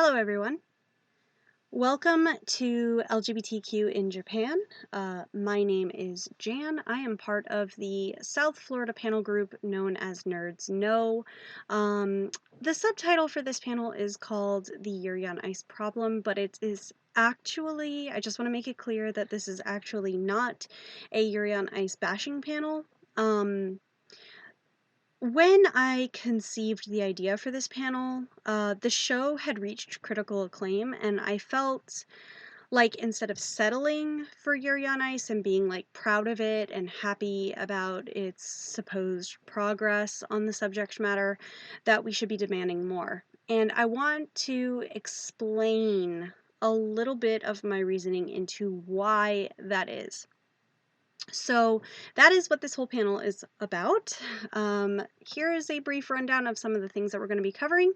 Hello, everyone. Welcome to LGBTQ in Japan. My name is Jan. I am part of the South Florida panel group known as Nerds Know. The subtitle for this panel is called The Yuri on Ice Problem, but it is actually, I just want to make it clear that this is actually not a Yuri on Ice bashing panel. When I conceived the idea for this panel, the show had reached critical acclaim, and I felt like instead of settling for Yuri on Ice and being like proud of it and happy about its supposed progress on the subject matter, that we should be demanding more. And I want to explain a little bit of my reasoning into why that is. So that is what this whole panel is about. Here is a brief rundown of some of the things that we're going to be covering.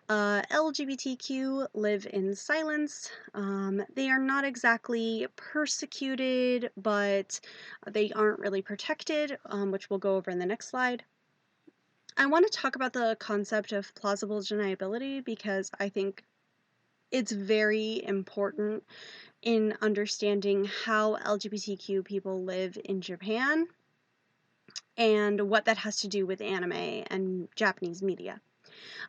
LGBTQ live in silence. They are not exactly persecuted, but they aren't really protected, which we'll go over in the next slide. I want to talk about the concept of plausible deniability because I think it's very important in understanding how LGBTQ people live in Japan and what that has to do with anime and Japanese media.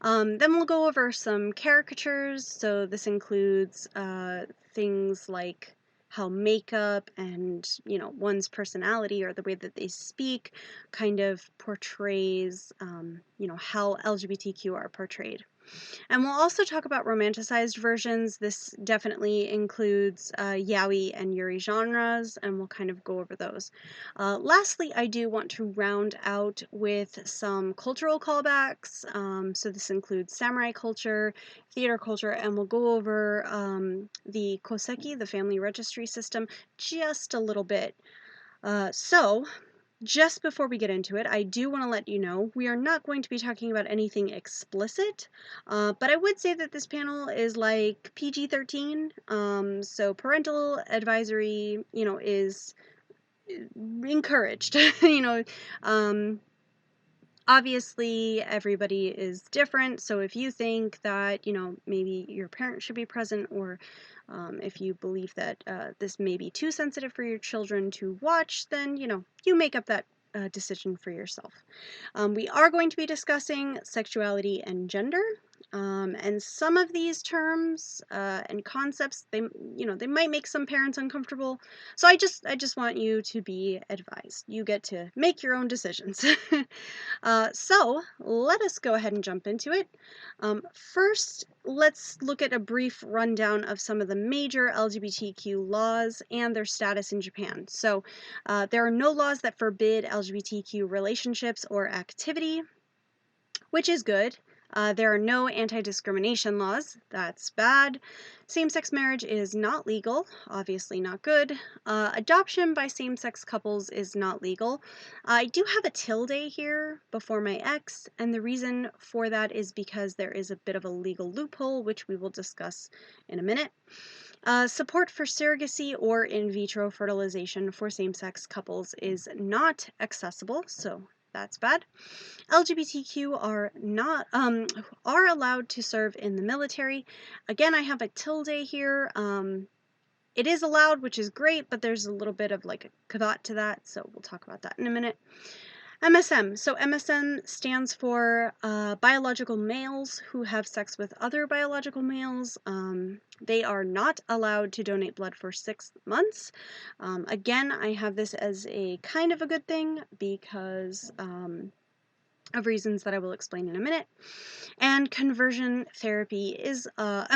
Then we'll go over some caricatures, so this includes things like how makeup and, one's personality or the way that they speak kind of portrays, how LGBTQ are portrayed. And we'll also talk about romanticized versions. This definitely includes yaoi and yuri genres, and we'll kind of go over those. Lastly, I do want to round out with some cultural callbacks. So this includes samurai culture, theater culture, and we'll go over the koseki, the family registry system, just a little bit. Just before we get into it, I do want to let you know we are not going to be talking about anything explicit, but I would say that this panel is like PG-13, so parental advisory, is encouraged. Obviously everybody is different, so if you think that, maybe your parent should be present, or if you believe that this may be too sensitive for your children to watch, then, you make up that decision for yourself. We are going to be discussing sexuality and gender. And some of these terms and concepts, they might make some parents uncomfortable. So I just want you to be advised. You get to make your own decisions. So let us go ahead and jump into it. First, let's look at a brief rundown of some of the major LGBTQ laws and their status in Japan. So there are no laws that forbid LGBTQ relationships or activity, which is good. There are no anti-discrimination laws. That's bad. Same-sex marriage is not legal. Obviously not good. Adoption by same-sex couples is not legal. I do have a tilde here before my X, and the reason for that is because there is a bit of a legal loophole, which we will discuss in a minute. Support for surrogacy or in vitro fertilization for same-sex couples is not accessible, so that's bad. LGBTQ are not are allowed to serve in the military. Again, I have a tilde here. It is allowed, which is great, but there's a little bit of like a caveat to that, so we'll talk about that in a minute. MSM. So MSM stands for biological males who have sex with other biological males. They are not allowed to donate blood for 6 months. Again, I have this as a kind of a good thing because of reasons that I will explain in a minute. And conversion is allowed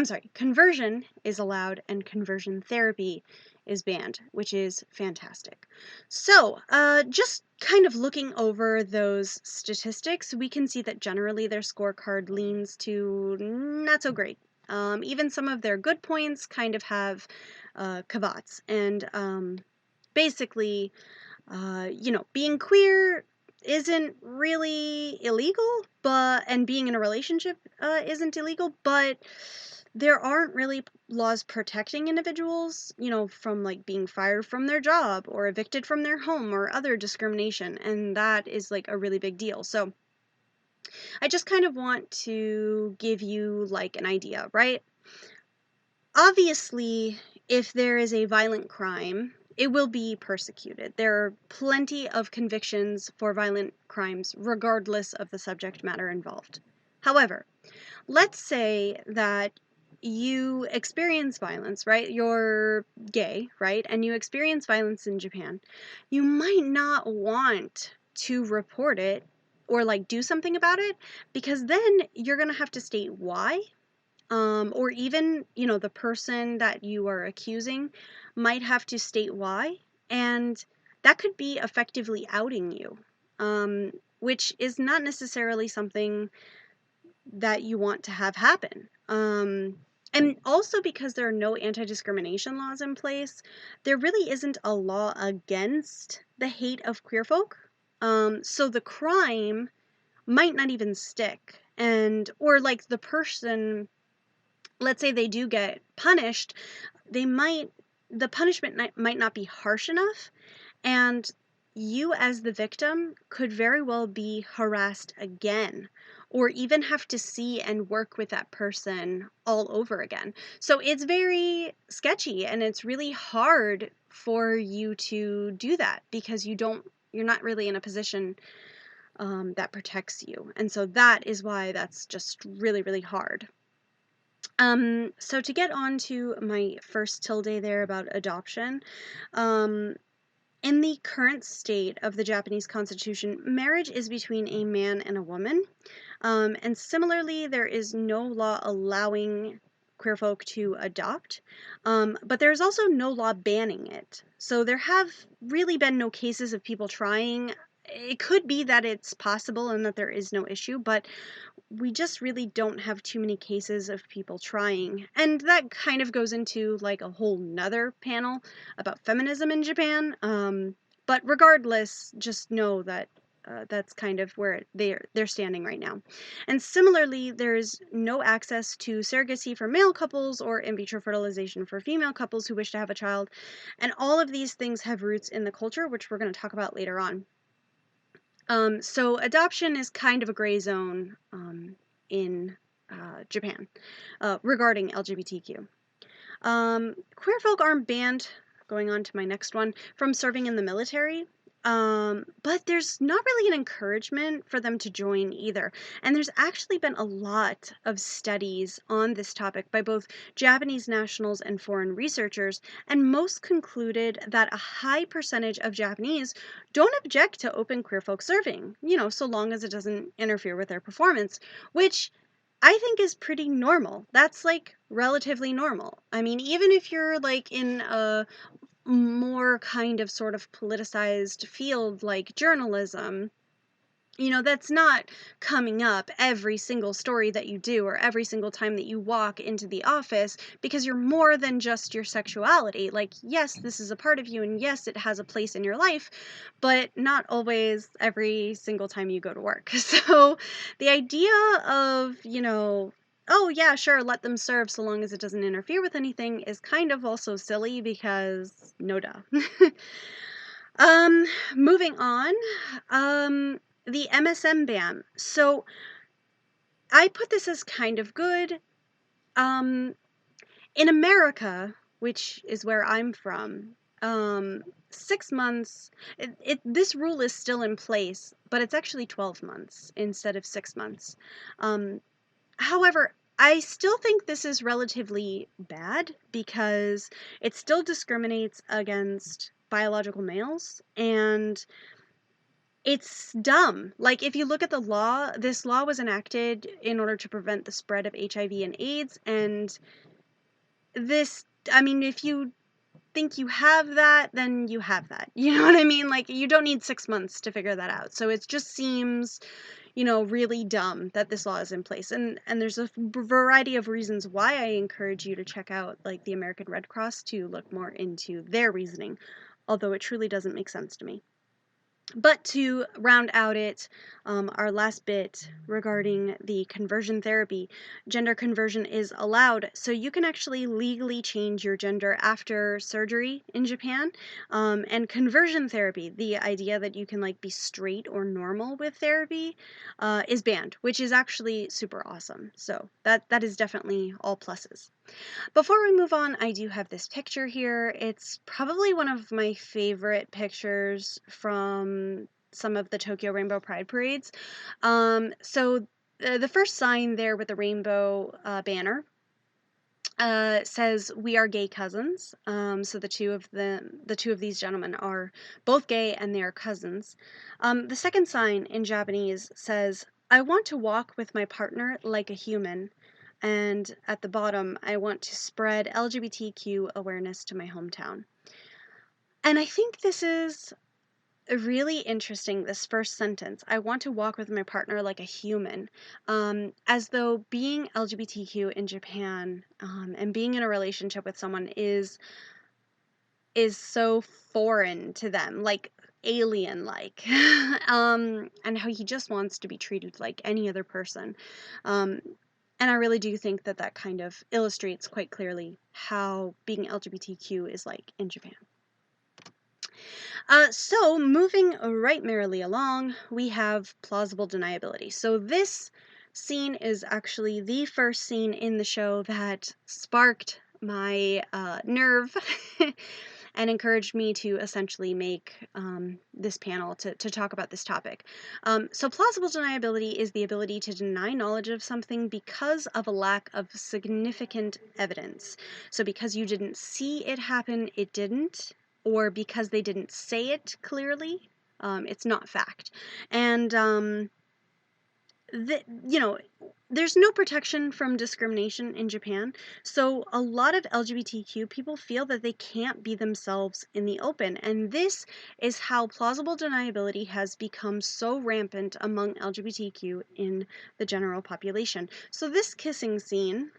and conversion therapy is banned, which is fantastic. So, just kind of looking over those statistics, we can see that generally their scorecard leans to not so great. Even some of their good points kind of have caveats. And basically, being queer isn't really illegal, and being in a relationship isn't illegal, but there aren't really laws protecting individuals, from like being fired from their job or evicted from their home or other discrimination, and that is like a really big deal. So I just kind of want to give you like an idea, right? Obviously, if there is a violent crime, it will be persecuted. There are plenty of convictions for violent crimes, regardless of the subject matter involved. However, let's say that you experience violence, right? You're gay, right? And you experience violence in Japan. You might not want to report it or like do something about it, because then you're going to have to state why, or even, the person that you are accusing might have to state why, and that could be effectively outing you, which is not necessarily something that you want to have happen. And also, because there are no anti-discrimination laws in place, there really isn't a law against the hate of queer folk. So the crime might not even stick. And, or like the person, let's say they do get punished, the punishment might not be harsh enough, and you as the victim could very well be harassed again, or even have to see and work with that person all over again. So it's very sketchy, and it's really hard for you to do that because you're not really in a position that protects you. And so that is why that's just really, really hard. So to get on to my first tilde there about adoption, in the current state of the Japanese constitution, marriage is between a man and a woman. And similarly, there is no law allowing queer folk to adopt, but there's also no law banning it. So there have really been no cases of people trying. It could be that it's possible and that there is no issue, but we just really don't have too many cases of people trying. And that kind of goes into like a whole nother panel about feminism in Japan. But regardless, just know that that's kind of where they're standing right now. And similarly, there's no access to surrogacy for male couples or in vitro fertilization for female couples who wish to have a child. And all of these things have roots in the culture, which we're going to talk about later on. So adoption is kind of a gray zone in Japan regarding LGBTQ. Queer folk aren't banned, going on to my next one, from serving in the military. But there's not really an encouragement for them to join either. And there's actually been a lot of studies on this topic by both Japanese nationals and foreign researchers, and most concluded that a high percentage of Japanese don't object to open queer folk serving, so long as it doesn't interfere with their performance, which I think is pretty normal. That's like relatively normal. I mean, even if you're like in a more kind of sort of politicized field like journalism, that's not coming up every single story that you do or every single time that you walk into the office, because you're more than just your sexuality. Like, yes, this is a part of you, and yes, it has a place in your life, but not always every single time you go to work. So the idea of, oh yeah, sure, let them serve so long as it doesn't interfere with anything is kind of also silly, because no duh. Moving on, the MSM ban. So I put this as kind of good. In America, which is where I'm from, 6 months, this rule is still in place, but it's actually 12 months instead of 6 months. However, I still think this is relatively bad because it still discriminates against biological males, and it's dumb. Like, if you look at the law, this law was enacted in order to prevent the spread of HIV and AIDS, and if you think you have that, then you have that. You know what I mean? Like, you don't need 6 months to figure that out. So it just seems, really dumb that this law is in place. And there's a variety of reasons why I encourage you to check out, like, the American Red Cross to look more into their reasoning, although it truly doesn't make sense to me. But to round out it, our last bit regarding the conversion therapy, gender conversion is allowed. So you can actually legally change your gender after surgery in Japan. And conversion therapy, the idea that you can like be straight or normal with therapy, is banned, which is actually super awesome. So that is definitely all pluses. Before we move on, I do have this picture here. It's probably one of my favorite pictures from some of the Tokyo Rainbow Pride parades. So the first sign there with the rainbow banner says "We are gay cousins." So the two of these gentlemen are both gay and they are cousins. The second sign in Japanese says, "I want to walk with my partner like a human." And at the bottom, "I want to spread LGBTQ awareness to my hometown." And I think this is really interesting, this first sentence. "I want to walk with my partner like a human," as though being LGBTQ in Japan, and being in a relationship with someone is so foreign to them, like alien like. And how he just wants to be treated like any other person. And I really do think that that kind of illustrates quite clearly how being LGBTQ is like in Japan. So moving right merrily along, we have plausible deniability. So this scene is actually the first scene in the show that sparked my nerve and encouraged me to essentially make this panel to talk about this topic. So plausible deniability is the ability to deny knowledge of something because of a lack of significant evidence. So because you didn't see it happen, it didn't, or because they didn't say it clearly, it's not fact. And there's no protection from discrimination in Japan, so a lot of LGBTQ people feel that they can't be themselves in the open, and this is how plausible deniability has become so rampant among LGBTQ in the general population. So this kissing scene,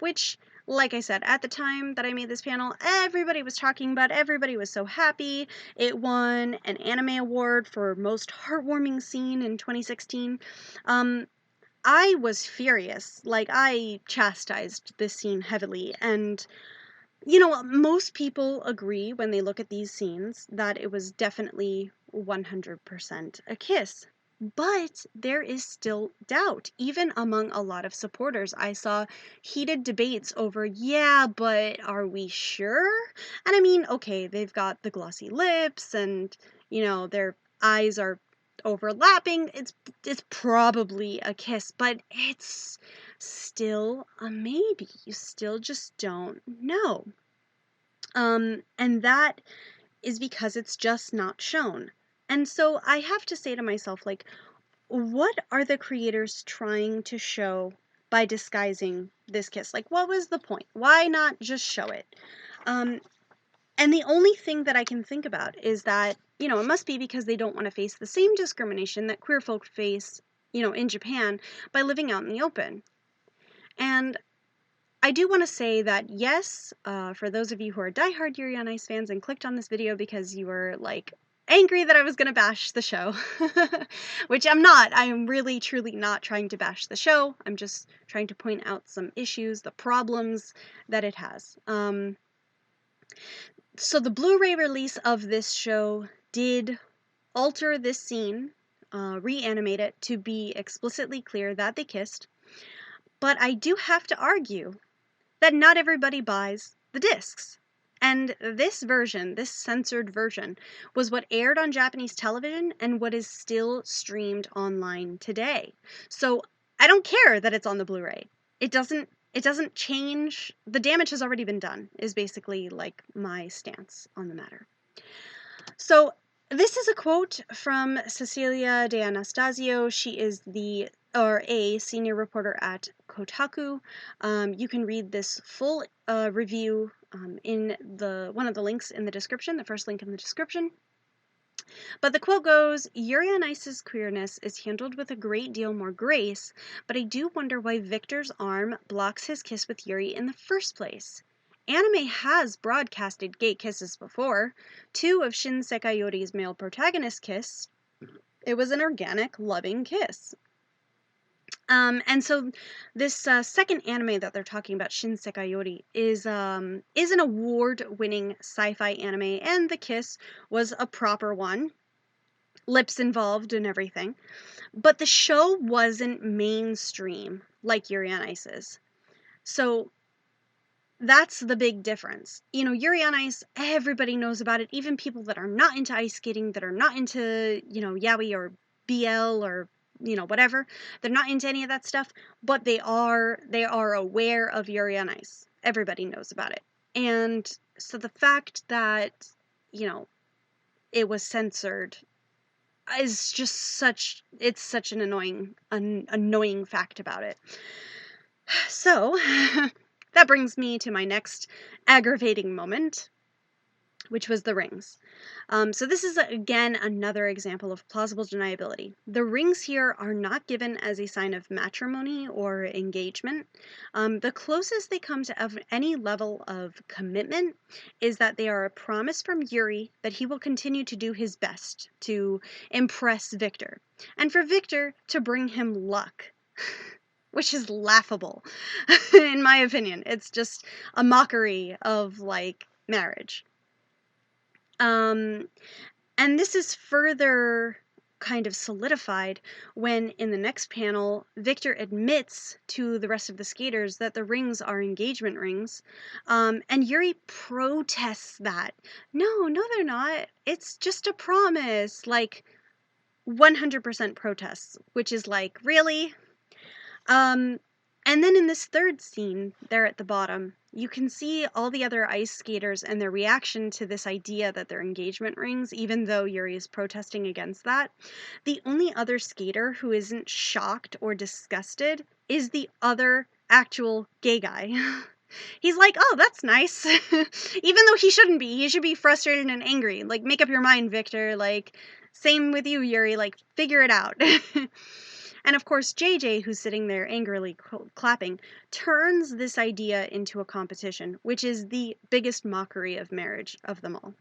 which, like I said, at the time that I made this panel, everybody was talking about, everybody was so happy. It won an anime award for most heartwarming scene in 2016. I was furious. Like, I chastised this scene heavily, and most people agree when they look at these scenes that it was definitely 100% a kiss. But there is still doubt, even among a lot of supporters. I saw heated debates over, yeah, but are we sure? And I mean, okay, they've got the glossy lips and, their eyes are overlapping. It's probably a kiss, but it's still a maybe. You still just don't know. And that is because it's just not shown. And so I have to say to myself, like, what are the creators trying to show by disguising this kiss? Like, what was the point? Why not just show it? And the only thing that I can think about is that, it must be because they don't want to face the same discrimination that queer folk face, in Japan by living out in the open. And I do want to say that, yes, for those of you who are diehard Yuri on Ice fans and clicked on this video because you were, like, angry that I was going to bash the show, which I'm not. I am really, truly not trying to bash the show. I'm just trying to point out some issues, the problems that it has. So the Blu-ray release of this show did alter this scene, reanimate it to be explicitly clear that they kissed, but I do have to argue that not everybody buys the discs. And this version, this censored version, was what aired on Japanese television and what is still streamed online today. So I don't care that it's on the Blu-ray. It doesn't change. The damage has already been done, is basically like my stance on the matter. So this is a quote from Cecilia de Anastasio. She is a senior reporter at Kotaku. You can read this full review in one of the links in the description, the first link in the description. But the quote goes, "Yuri on Ice's queerness is handled with a great deal more grace, but I do wonder why Victor's arm blocks his kiss with Yuri in the first place. anime has broadcasted gay kisses before. 2 of Shinsekai Yori's male protagonists kissed. It was an organic, loving kiss. And so this second anime that they're talking about, Shinsekai Yori, is an award-winning sci-fi anime, and the kiss was a proper one, lips involved and everything. But the show wasn't mainstream like Yuri on Ice is. So that's the big difference. You know, Yuri on Ice, everybody knows about it, even people that are not into ice skating, that are not into, you know, yaoi or BL or, you know, whatever. They're not into any of that stuff, but they are aware of Yuri on Ice. Everybody knows about it. And so the fact that, you know, it was censored is just such an annoying fact about it. So that brings me to my next aggravating moment, which was the rings. So this is, again, another example of plausible deniability. The rings here are not given as a sign of matrimony or engagement. The closest they come to any level of commitment is that they are a promise from Yuri that he will continue to do his best to impress Victor, and for Victor to bring him luck. Which is laughable, in my opinion. It's just a mockery of, like, marriage. And this is further kind of solidified when, in the next panel, Victor admits to the rest of the skaters that the rings are engagement rings, and Yuri protests that. No, they're not. It's just a promise. Like, 100% protests, which is like, really? And then in this third scene, there at the bottom, you can see all the other ice skaters and their reaction to this idea that they're engagement rings, even though Yuri is protesting against that. The only other skater who isn't shocked or disgusted is the other actual gay guy. He's like, oh, that's nice. Even though he shouldn't be. He should be frustrated and angry. Like, make up your mind, Victor. Like, same with you, Yuri. Like, figure it out. And of course, JJ, who's sitting there angrily clapping, turns this idea into a competition, which is the biggest mockery of marriage of them all.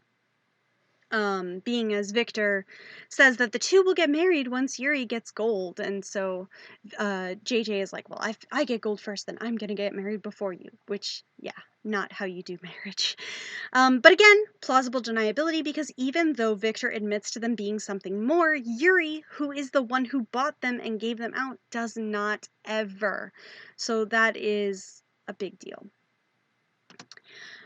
Being as Victor says that the two will get married once Yuri gets gold, and so JJ is like, well, I get gold first, then I'm gonna get married before you, which, yeah, not how you do marriage. But again, plausible deniability, because even though Victor admits to them being something more, Yuri, who is the one who bought them and gave them out, does not ever. So that is a big deal.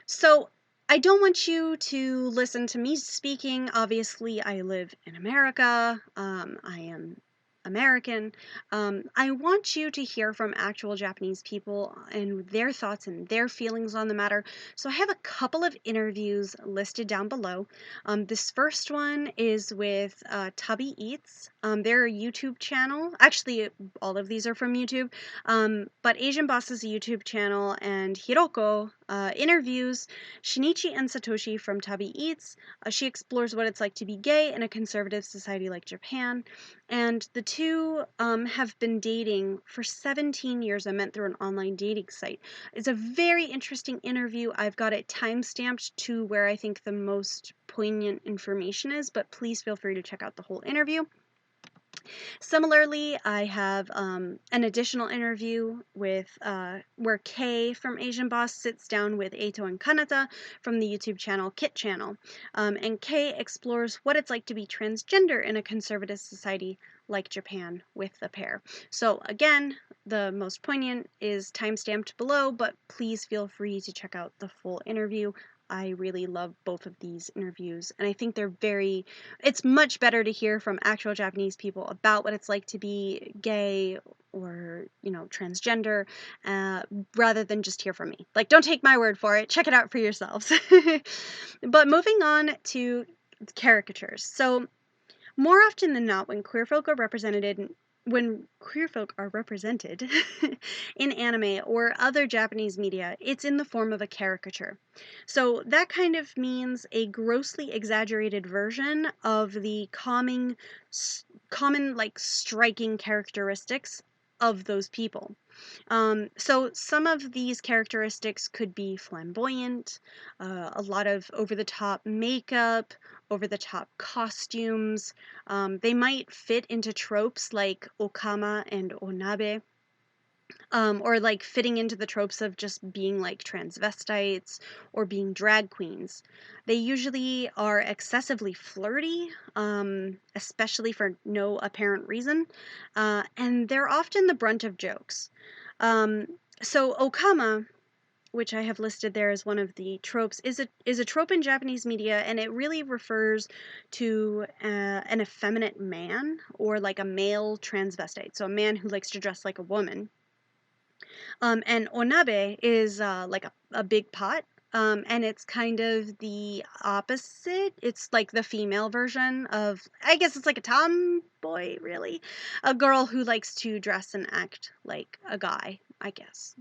So I don't want you to listen to me speaking. Obviously, I live in America. I am American. I want you to hear from actual Japanese people and their thoughts and their feelings on the matter. So I have a couple of interviews listed down below. This first one is with Tubby Eats. Their YouTube channel. Actually, all of these are from YouTube. But Asian Boss is a YouTube channel, and Hiroko interviews Shinichi and Satoshi from Tubby Eats. She explores what it's like to be gay in a conservative society like Japan. And the two have been dating for 17 years. I meant through an online dating site. It's a very interesting interview. I've got it time-stamped to where I think the most poignant information is, but please feel free to check out the whole interview. Similarly, I have an additional interview with where Kay from Asian Boss sits down with Eito and Kanata from the YouTube channel Kit Channel. And Kay explores what it's like to be transgender in a conservative society like Japan with the pair. So again, the most poignant is time-stamped below, but please feel free to check out the full interview. I really love both of these interviews, and I think it's much better to hear from actual Japanese people about what it's like to be gay or, you know, transgender, rather than just hear from me. Like, don't take my word for it, check it out for yourselves. But moving on to caricatures. So, more often than not, when queer folk are represented in anime or other Japanese media, it's in the form of a caricature. So that kind of means a grossly exaggerated version of the common like striking characteristics of those people. So some of these characteristics could be flamboyant, a lot of over-the-top makeup, over-the-top costumes. They might fit into tropes like okama and onabe, or like fitting into the tropes of just being like transvestites or being drag queens. They usually are excessively flirty, especially for no apparent reason, and they're often the brunt of jokes. Um, so okama, which I have listed there as one of the tropes, is a trope in Japanese media, and it really refers to an effeminate man or like a male transvestite, so a man who likes to dress like a woman. And onabe is like a big pot. And it's kind of the opposite. It's like the female version of, I guess it's like a tomboy, really. A girl who likes to dress and act like a guy, I guess,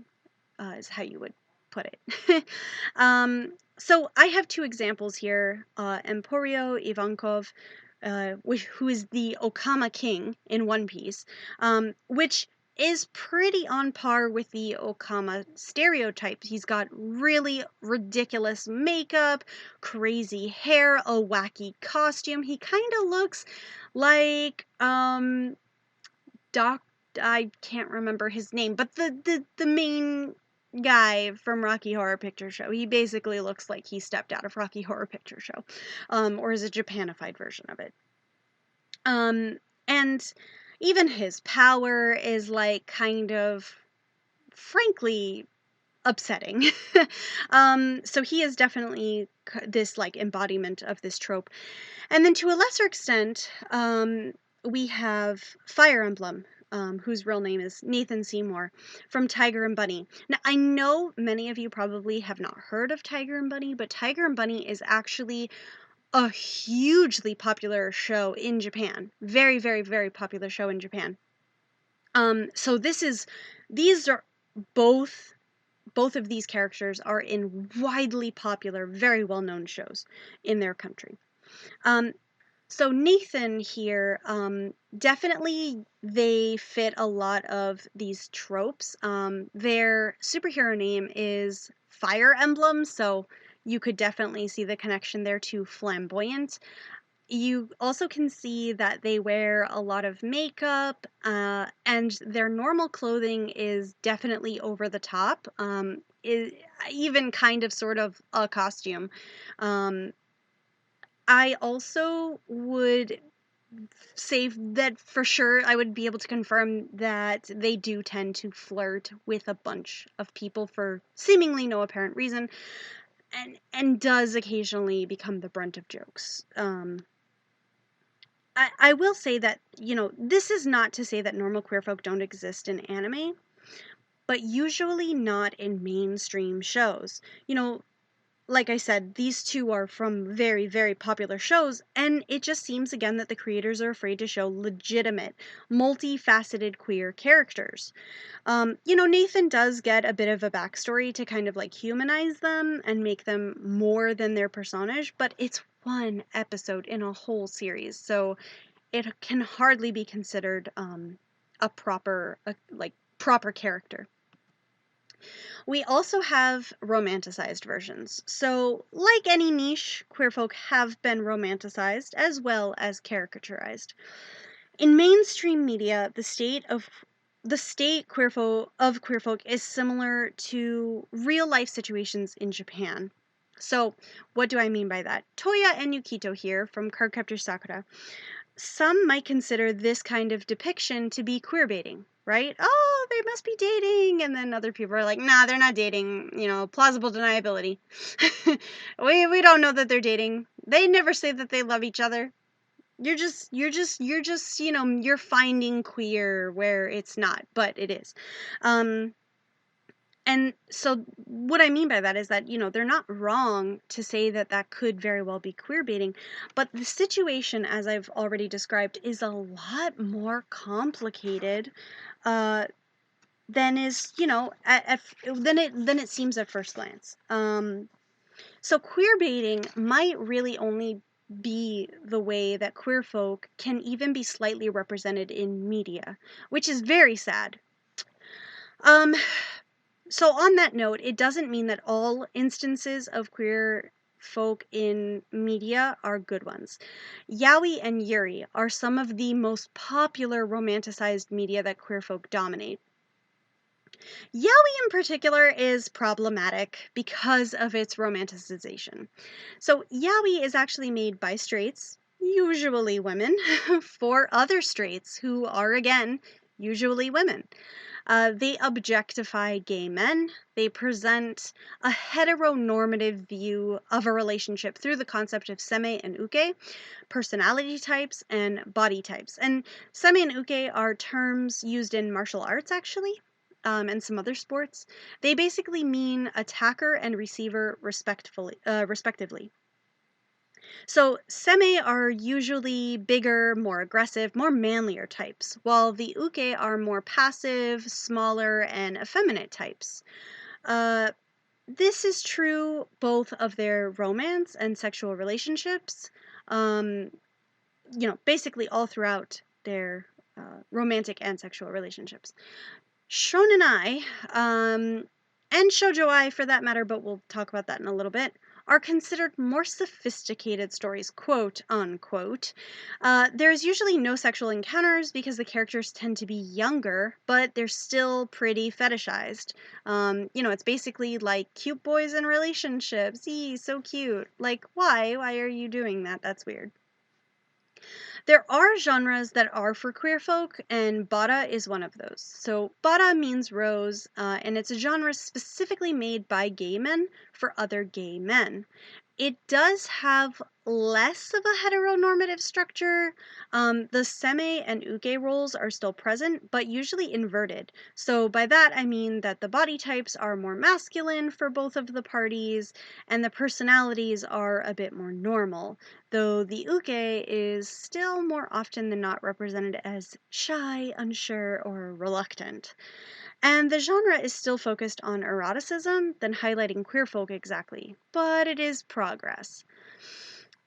is how you would put it. So I have two examples here. Emporio Ivankov, who is the Okama King in One Piece, which is pretty on par with the Okama stereotype. He's got really ridiculous makeup, crazy hair, a wacky costume. He kind of looks like Doc. I can't remember his name, but the main guy from Rocky Horror Picture Show. He basically looks like he stepped out of Rocky Horror Picture Show, or is a Japanified version of it. And even his power is like kind of, frankly, upsetting. So he is definitely this like embodiment of this trope. And then to a lesser extent, we have Fire Emblem, whose real name is Nathan Seymour, from Tiger and Bunny. Now, I know many of you probably have not heard of Tiger and Bunny, but Tiger and Bunny is actually a hugely popular show in Japan. Very, very, very popular show in Japan. So these are both of these characters are in widely popular, very well-known shows in their country. So Nathan here, definitely they fit a lot of these tropes. Their superhero name is Fire Emblem, so you could definitely see the connection there to flamboyant. You also can see that they wear a lot of makeup, and their normal clothing is definitely over the top, even kind of sort of a costume. I also would say that for sure I would be able to confirm that they do tend to flirt with a bunch of people for seemingly no apparent reason, and does occasionally become the brunt of jokes. I will say that, this is not to say that normal queer folk don't exist in anime, but usually not in mainstream shows. Like I said, these two are from very, very popular shows, and it just seems again that the creators are afraid to show legitimate, multifaceted queer characters. Nathan does get a bit of a backstory to kind of like humanize them and make them more than their personage, but it's one episode in a whole series, so it can hardly be considered a proper character. We also have romanticized versions. So, like any niche, queer folk have been romanticized as well as caricaturized. In mainstream media, the state of queer folk is similar to real life situations in Japan. So, what do I mean by that? Toya and Yukito here from Cardcaptor Sakura. Some might consider this kind of depiction to be queerbaiting, right? Oh, they must be dating. And then other people are like, nah, they're not dating. Plausible deniability. we don't know that they're dating. They never say that they love each other. You're just, you're finding queer where it's not, but it is. And so what I mean by that is that, they're not wrong to say that that could very well be queer baiting, but the situation, as I've already described, is a lot more complicated than is, than it seems at first glance. So queer baiting might really only be the way that queer folk can even be slightly represented in media, which is very sad. Um, so on that note, it doesn't mean that all instances of queer folk in media are good ones. Yaoi and Yuri are some of the most popular romanticized media that queer folk dominate. Yaoi in particular is problematic because of its romanticization. So yaoi is actually made by straights, usually women, for other straights who are, again, usually women. They objectify gay men. They present a heteronormative view of a relationship through the concept of seme and uke, personality types, and body types. And seme and uke are terms used in martial arts, actually, and some other sports. They basically mean attacker and receiver respectively. So seme are usually bigger, more aggressive, more manlier types, while the uke are more passive, smaller, and effeminate types. Uh, this is true both of their romance and sexual relationships. Um, basically all throughout their romantic and sexual relationships. Shonenai, and shoujoi for that matter, but we'll talk about that in a little bit, are considered more sophisticated stories, quote unquote. There's usually no sexual encounters because the characters tend to be younger, but they're still pretty fetishized. It's basically like cute boys in relationships. Eee, so cute. Like, why? Why are you doing that? That's weird. There are genres that are for queer folk, and Bada is one of those. So, Bada means rose, and it's a genre specifically made by gay men for other gay men. It does have less of a heteronormative structure. The seme and uke roles are still present, but usually inverted. So by that I mean that the body types are more masculine for both of the parties, and the personalities are a bit more normal, though the uke is still more often than not represented as shy, unsure, or reluctant. And the genre is still focused on eroticism than highlighting queer folk exactly, but it is progress.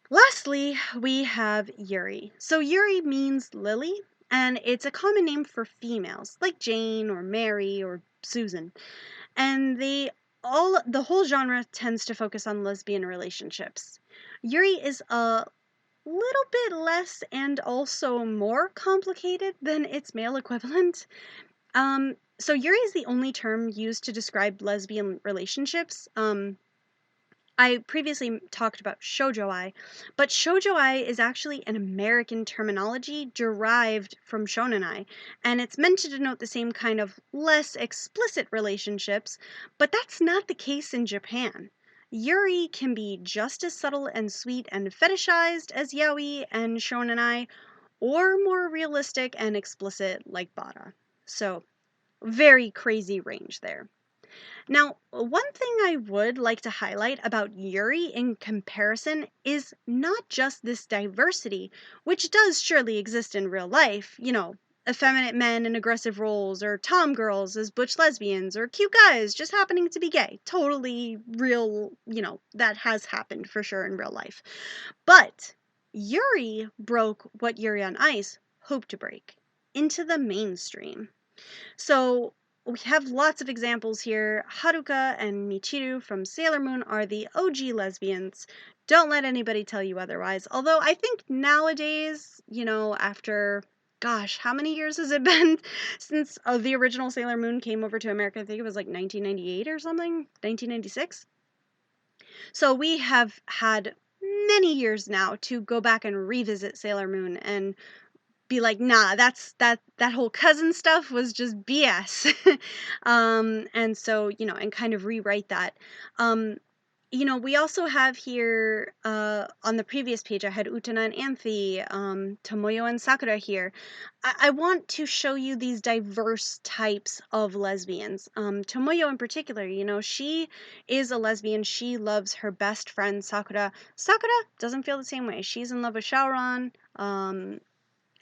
Lastly, we have Yuri. So Yuri means lily, and it's a common name for females, like Jane or Mary or Susan. And the whole genre tends to focus on lesbian relationships. Yuri is a little bit less and also more complicated than its male equivalent. So Yuri is the only term used to describe lesbian relationships. I previously talked about shoujoi, but shoujoi is actually an American terminology derived from shonenai, and it's meant to denote the same kind of less explicit relationships, but that's not the case in Japan. Yuri can be just as subtle and sweet and fetishized as yaoi and shonenai, or more realistic and explicit like bada. So, very crazy range there. Now, one thing I would like to highlight about Yuri in comparison is not just this diversity, which does surely exist in real life, effeminate men in aggressive roles, or tom girls as butch lesbians, or cute guys just happening to be gay. Totally real, that has happened for sure in real life. But Yuri broke what Yuri on Ice hoped to break into the mainstream. So we have lots of examples here. Haruka and Michiru from Sailor Moon are the OG lesbians. Don't let anybody tell you otherwise. Although I think nowadays, after, gosh, how many years has it been since the original Sailor Moon came over to America? I think it was like 1998 or something, 1996. So we have had many years now to go back and revisit Sailor Moon and be like, nah, that whole cousin stuff was just BS. And so, and kind of rewrite that. We also have here on the previous page, I had Utana and Anthe, Tomoyo and Sakura here. I want to show you these diverse types of lesbians. Tomoyo in particular, she is a lesbian. She loves her best friend Sakura. Sakura doesn't feel the same way. She's in love with Shaoran.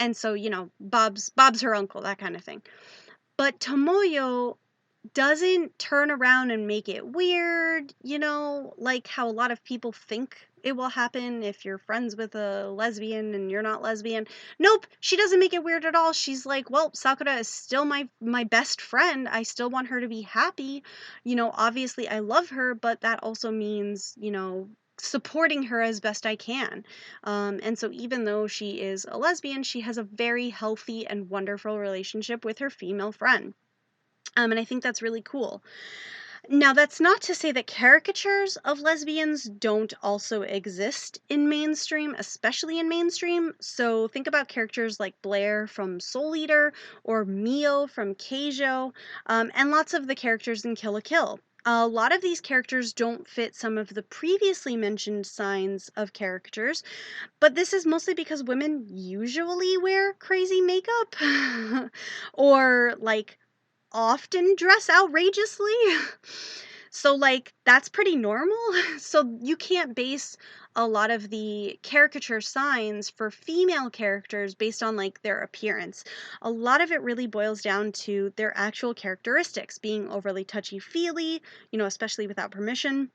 And so, Bob's her uncle, that kind of thing. But Tomoyo doesn't turn around and make it weird, like how a lot of people think it will happen if you're friends with a lesbian and you're not lesbian. Nope, she doesn't make it weird at all. She's like, well, Sakura is still my best friend. I still want her to be happy. Obviously I love her, but that also means, supporting her as best I can. And so even though she is a lesbian, she has a very healthy and wonderful relationship with her female friend. And I think that's really cool. Now, that's not to say that caricatures of lesbians don't also exist in mainstream, especially in mainstream. So think about characters like Blair from Soul Eater or Mio from Keijo, and lots of the characters in Kill la Kill. A lot of these characters don't fit some of the previously mentioned signs of caricatures, but this is mostly because women usually wear crazy makeup or like often dress outrageously. So, like, that's pretty normal. So, you can't base a lot of the caricature signs for female characters based on, like, their appearance. A lot of it really boils down to their actual characteristics, being overly touchy-feely, especially without permission,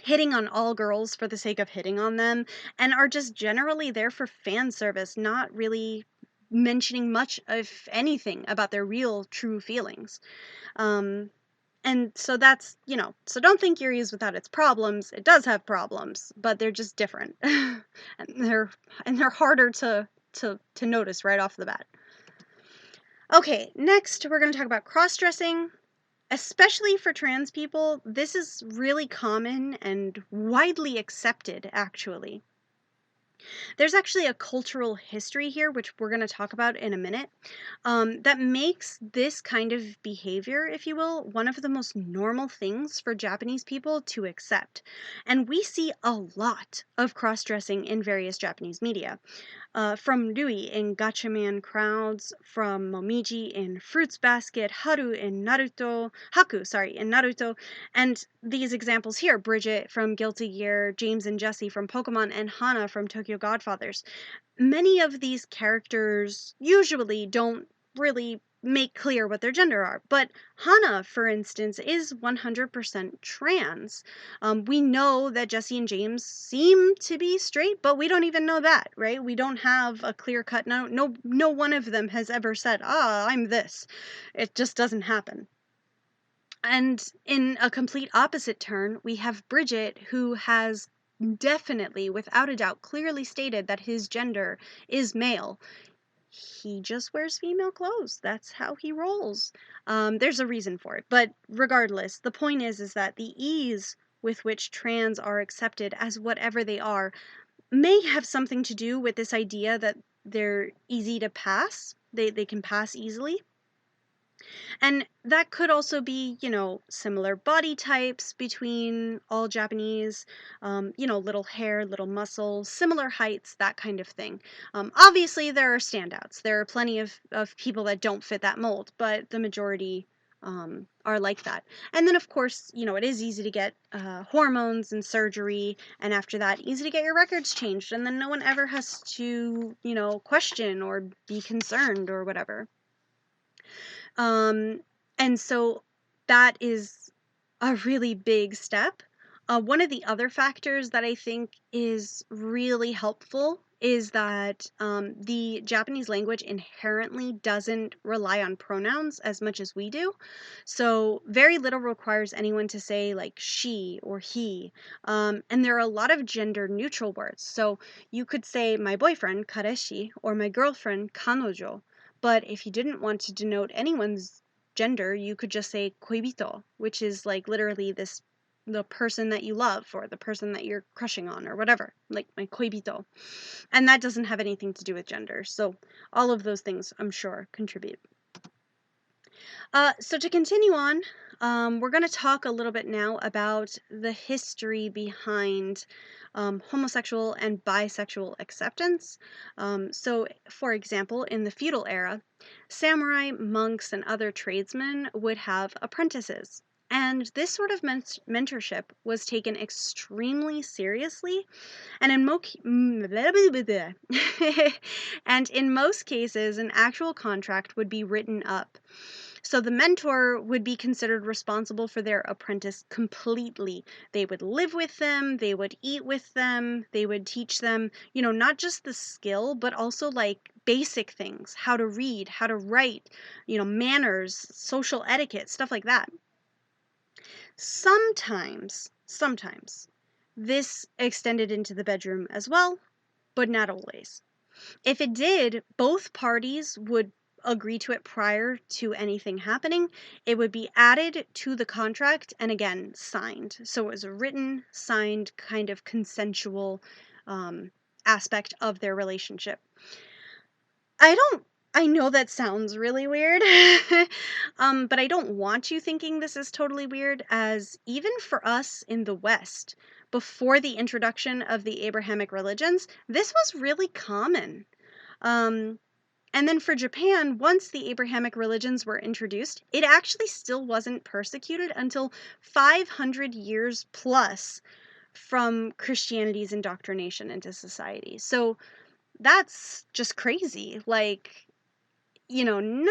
hitting on all girls for the sake of hitting on them, and are just generally there for fan service, not really mentioning much, if anything, about their real, true feelings. And so that's, so don't think Yuri is without its problems. It does have problems, but they're just different. and they're harder to notice right off the bat. Okay, next we're going to talk about cross-dressing. Especially for trans people, this is really common and widely accepted, actually. There's actually a cultural history here, which we're going to talk about in a minute, that makes this kind of behavior, if you will, one of the most normal things for Japanese people to accept. And we see a lot of cross-dressing in various Japanese media. From Rui in Gatchaman crowds, from Momiji in Fruits Basket, Haku, in Naruto, and these examples here, Bridget from Guilty Gear, James and Jesse from Pokemon, and Hana from Tokyo Godfathers. Many of these characters usually don't really make clear what their gender are, but Hana, for instance, is 100% trans. We know that Jesse and James seem to be straight, but we don't even know that, right? We don't have a clear cut. No one of them has ever said, I'm this. It just doesn't happen. And in a complete opposite turn, we have Bridget, who has definitely, without a doubt, clearly stated that his gender is male. He just wears female clothes. That's how he rolls. There's a reason for it. But regardless, the point is that the ease with which trans are accepted as whatever they are may have something to do with this idea that they're easy to pass. They can pass easily. And that could also be, similar body types between all Japanese, little hair, little muscles, similar heights, that kind of thing. Obviously, there are standouts. There are plenty of people that don't fit that mold, but the majority are like that. And then, of course, it is easy to get hormones and surgery, and after that, easy to get your records changed, and then no one ever has to, question or be concerned or whatever. And so that is a really big step. One of the other factors that I think is really helpful is that the Japanese language inherently doesn't rely on pronouns as much as we do. So very little requires anyone to say like she or he. And there are a lot of gender neutral words. So you could say my boyfriend, kareshi, or my girlfriend, kanojo. But if you didn't want to denote anyone's gender, you could just say koibito, which is like literally the person that you love or the person that you're crushing on or whatever, like my koibito. And that doesn't have anything to do with gender. So all of those things, I'm sure, contribute. So to continue on, we're going to talk a little bit now about the history behind homosexual and bisexual acceptance. So, for example, in the feudal era, samurai, monks, and other tradesmen would have apprentices. And this sort of mentorship was taken extremely seriously, and in and in most cases, an actual contract would be written up. So the mentor would be considered responsible for their apprentice completely. They would live with them, they would eat with them, they would teach them, not just the skill, but also like basic things, how to read, how to write, manners, social etiquette, stuff like that. Sometimes, this extended into the bedroom as well, but not always. If it did, both parties would agree to it prior to anything happening. It would be added to the contract and again signed. So it was a written, signed, kind of consensual aspect of their relationship. I know that sounds really weird, but I don't want you thinking this is totally weird, as even for us in the West, before the introduction of the Abrahamic religions, this was really common. And then for Japan, once the Abrahamic religions were introduced, it actually still wasn't persecuted until 500 years plus from Christianity's indoctrination into society. So that's just crazy. Like, none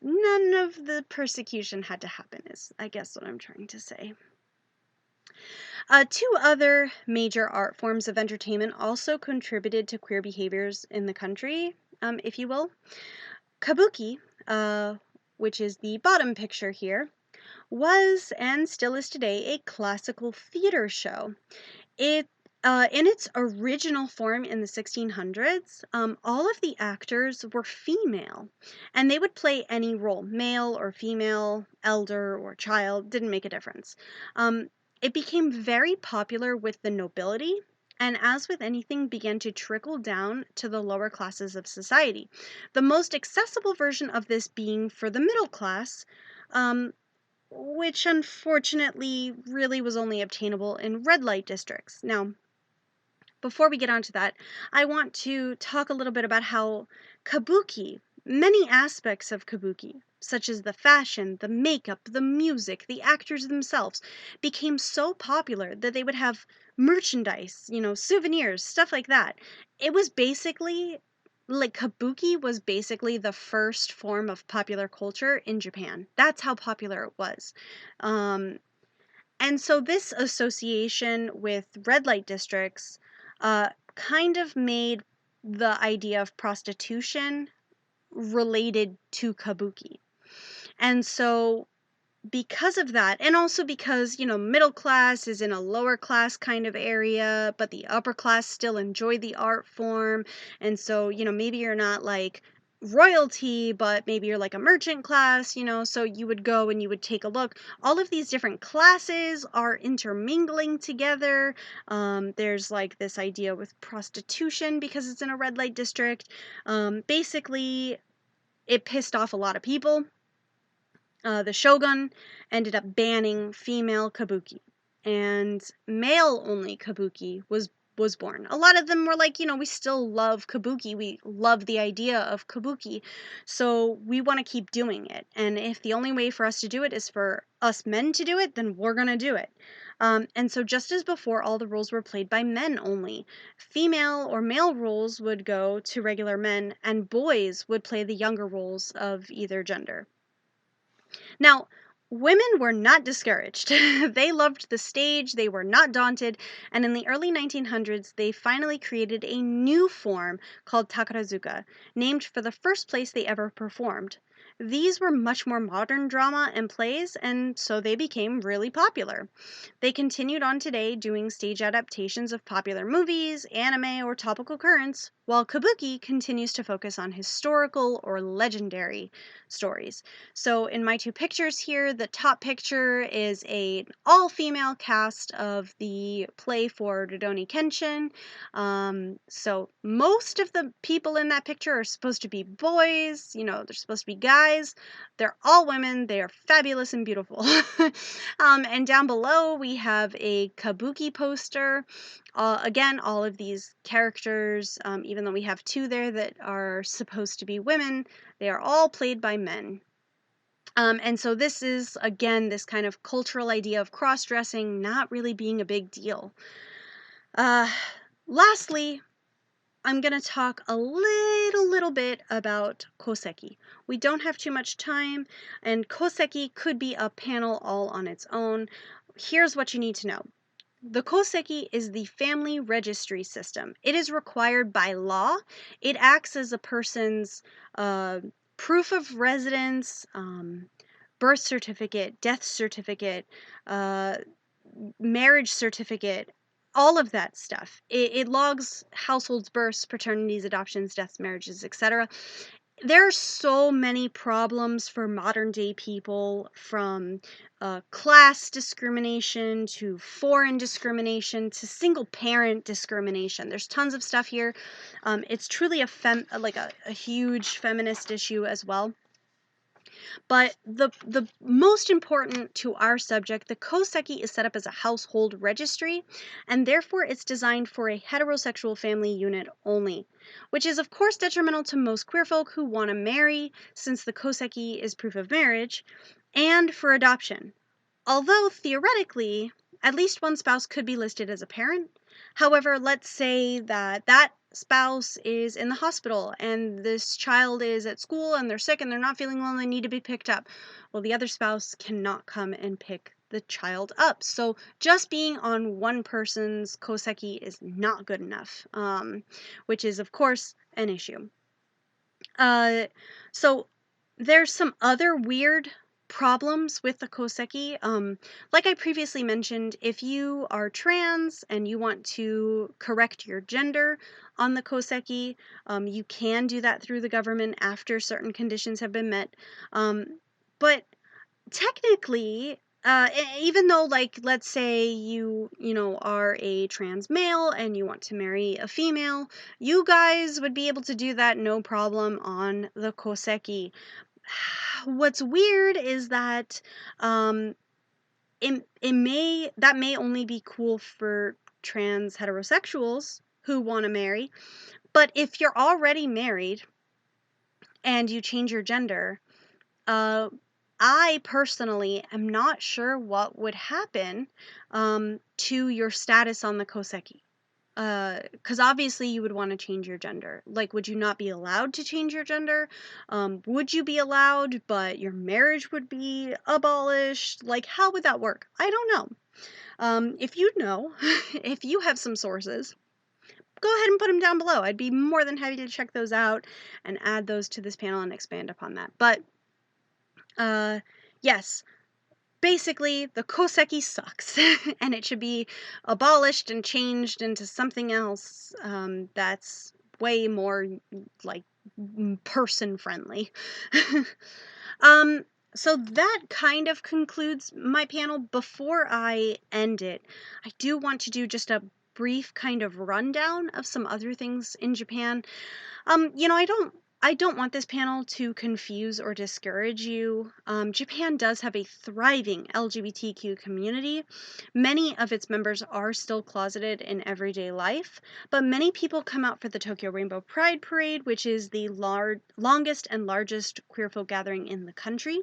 of the persecution had to happen is, I guess, what I'm trying to say. Two other major art forms of entertainment also contributed to queer behaviors in the country, if you will. Kabuki, which is the bottom picture here, was and still is today a classical theater show. In its original form in the 1600s, all of the actors were female, and they would play any role, male or female, elder or child, didn't make a difference. It became very popular with the nobility, and as with anything, began to trickle down to the lower classes of society. The most accessible version of this being for the middle class, which unfortunately really was only obtainable in red light districts. Now, before we get onto that, I want to talk a little bit about how kabuki, many aspects of kabuki, such as the fashion, the makeup, the music, the actors themselves, became so popular that they would have merchandise, souvenirs, stuff like that. It was basically like kabuki was basically the first form of popular culture in Japan. That's how popular it was. And so this association with red light districts kind of made the idea of prostitution related to kabuki. And so because of that, and also because, middle class is in a lower class kind of area, but the upper class still enjoy the art form. And so, maybe you're not like royalty, but maybe you're like a merchant class, so you would go and you would take a look. All of these different classes are intermingling together. There's like this idea with prostitution because it's in a red light district. Basically, it pissed off a lot of people. The shogun ended up banning female kabuki, and male-only kabuki was born. A lot of them were like, we still love kabuki. We love the idea of kabuki, so we want to keep doing it. And if the only way for us to do it is for us men to do it, then we're going to do it. And so just as before, all the roles were played by men only. Female or male roles would go to regular men, and boys would play the younger roles of either gender. Now, women were not discouraged. They loved the stage, they were not daunted, and in the early 1900s, they finally created a new form called takarazuka, named for the first place they ever performed. These were much more modern drama and plays, and so they became really popular. They continued on today doing stage adaptations of popular movies, anime, or topical currents, while kabuki continues to focus on historical or legendary stories. So in my two pictures here, the top picture is an all-female cast of the play for Rurouni Kenshin. So most of the people in that picture are supposed to be boys, they're supposed to be guys. They're all women. They are fabulous and beautiful. And down below we have a kabuki poster. Again, all of these characters, even though we have two there that are supposed to be women, they are all played by men. And so this is, again, this kind of cultural idea of cross-dressing not really being a big deal. Lastly, I'm going to talk a little bit about koseki. We don't have too much time, and koseki could be a panel all on its own. Here's what you need to know. The koseki is the family registry system. It is required by law. It acts as a person's proof of residence, birth certificate, death certificate, uh, marriage certificate, all of that stuff. It logs households, births, paternities, adoptions, deaths, marriages, etc. There are so many problems for modern day people, from class discrimination to foreign discrimination to single parent discrimination. There's tons of stuff here. It's truly a huge feminist issue as well. But the most important to our subject, the koseki is set up as a household registry, and therefore it's designed for a heterosexual family unit only, which is of course detrimental to most queer folk who want to marry, since the koseki is proof of marriage, and for adoption. Although theoretically, at least one spouse could be listed as a parent. However, let's say that spouse is in the hospital and this child is at school and they're sick and they're not feeling well and they need to be picked up. Well, the other spouse cannot come and pick the child up. So just being on one person's koseki is not good enough, which is, of course, an issue. So there's some other weird problems with the koseki. Like I previously mentioned, if you are trans and you want to correct your gender on the koseki, you can do that through the government after certain conditions have been met. But technically, even though, like, let's say you are a trans male and you want to marry a female, you guys would be able to do that no problem on the koseki. What's weird is that that may only be cool for trans heterosexuals who want to marry, but if you're already married and you change your gender, I personally am not sure what would happen to your status on the koseki. Because obviously you would want to change your gender. Like, would you not be allowed to change your gender? Would you be allowed, but your marriage would be abolished? Like, how would that work? I don't know. If you know, if you have some sources, go ahead and put them down below. I'd be more than happy to check those out and add those to this panel and expand upon that. But, yes. Basically, the koseki sucks, and it should be abolished and changed into something else that's way more, like, person-friendly. So that kind of concludes my panel. Before I end it, I do want to do just a brief kind of rundown of some other things in Japan. I don't want this panel to confuse or discourage you. Japan does have a thriving LGBTQ community. Many of its members are still closeted in everyday life, but many people come out for the Tokyo Rainbow Pride Parade, which is the longest and largest queer folk gathering in the country.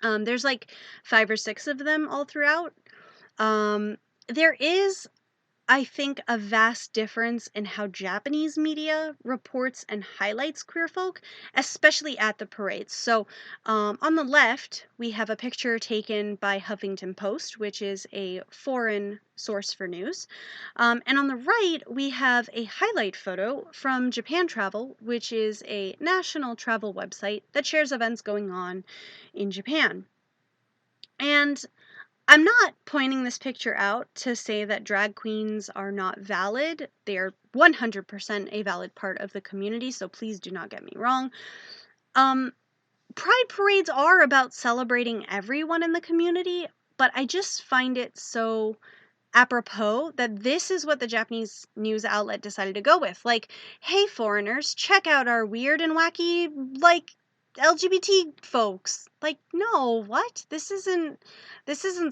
There's like 5 or 6 of them all throughout. There is, I think, a vast difference in how Japanese media reports and highlights queer folk, especially at the parades. So on the left, we have a picture taken by Huffington Post, which is a foreign source for news. And on the right, we have a highlight photo from Japan Travel, which is a national travel website that shares events going on in Japan. And I'm not pointing this picture out to say that drag queens are not valid. They are 100% a valid part of the community, so please do not get me wrong. Pride parades are about celebrating everyone in the community, but I just find it so apropos that this is what the Japanese news outlet decided to go with. Like, hey foreigners, check out our weird and wacky, like, LGBT folks. Like, no, what? This isn't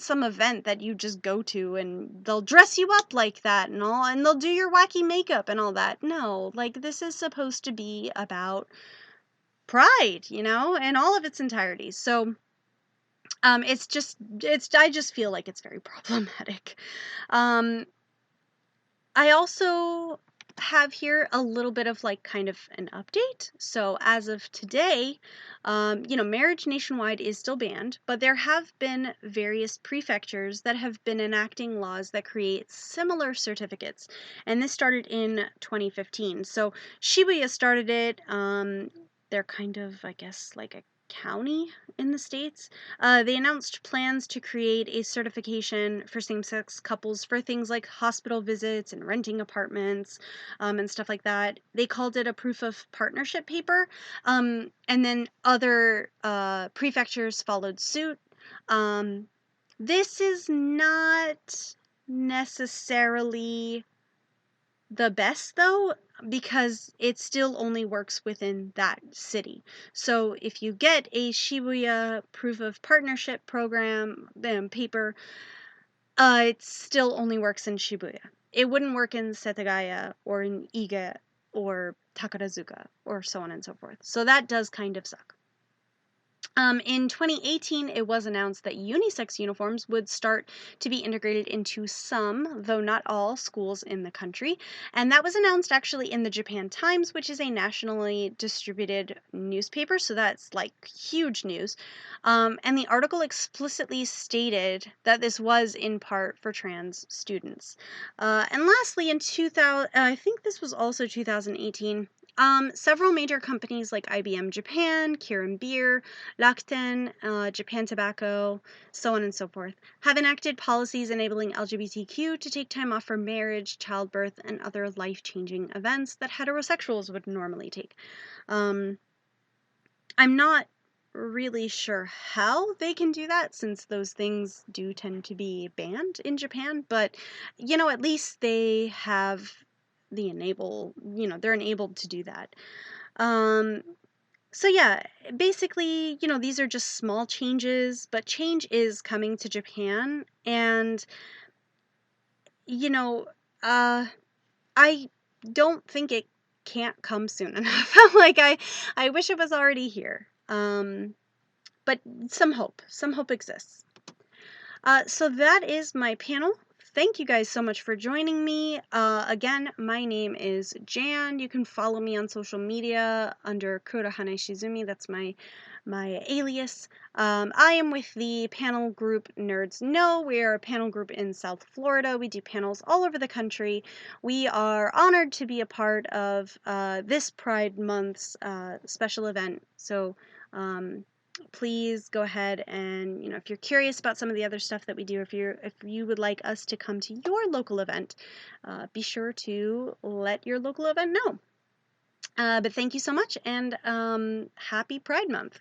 some event that you just go to and they'll dress you up like that and all, and they'll do your wacky makeup and all that. No, like, this is supposed to be about pride, in all of its entirety. So I just feel like it's very problematic. I also have here a little bit of like kind of an update. So as of today, marriage nationwide is still banned, but there have been various prefectures that have been enacting laws that create similar certificates. And this started in 2015. So Shibuya started it. They're kind of, I guess, like a county in the States. They announced plans to create a certification for same-sex couples for things like hospital visits and renting apartments, and stuff like that. They called it a proof of partnership paper, and then other prefectures followed suit. This is not necessarily the best though, because it still only works within that city. So if you get a Shibuya proof of partnership program paper, it still only works in Shibuya. It wouldn't work in Setagaya or in Iga or Takarazuka or so on and so forth. So that does kind of suck. In 2018, it was announced that unisex uniforms would start to be integrated into some, though not all, schools in the country. And that was announced actually in the Japan Times, which is a nationally distributed newspaper. So that's like huge news. And the article explicitly stated that this was in part for trans students. And lastly, in 2000, I think this was also 2018. Several major companies like IBM Japan, Kirin Beer, Rakuten, Japan Tobacco, so on and so forth, have enacted policies enabling LGBTQ to take time off for marriage, childbirth, and other life-changing events that heterosexuals would normally take. I'm not really sure how they can do that, since those things do tend to be banned in Japan, but, at least they have they're enabled to do that. So yeah, basically, these are just small changes, but change is coming to Japan, and, I don't think it can't come soon enough. Like, I wish it was already here. But some hope exists. So that is my panel. Thank you guys so much for joining me. Again, my name is Jan. You can follow me on social media under Kurahane Shizumi. That's my alias. I am with the panel group Nerds Know. We are a panel group in South Florida. We do panels all over the country. We are honored to be a part of this Pride Month's special event. So please go ahead and, if you're curious about some of the other stuff that we do, if you would like us to come to your local event, be sure to let your local event know. But thank you so much, and happy Pride Month.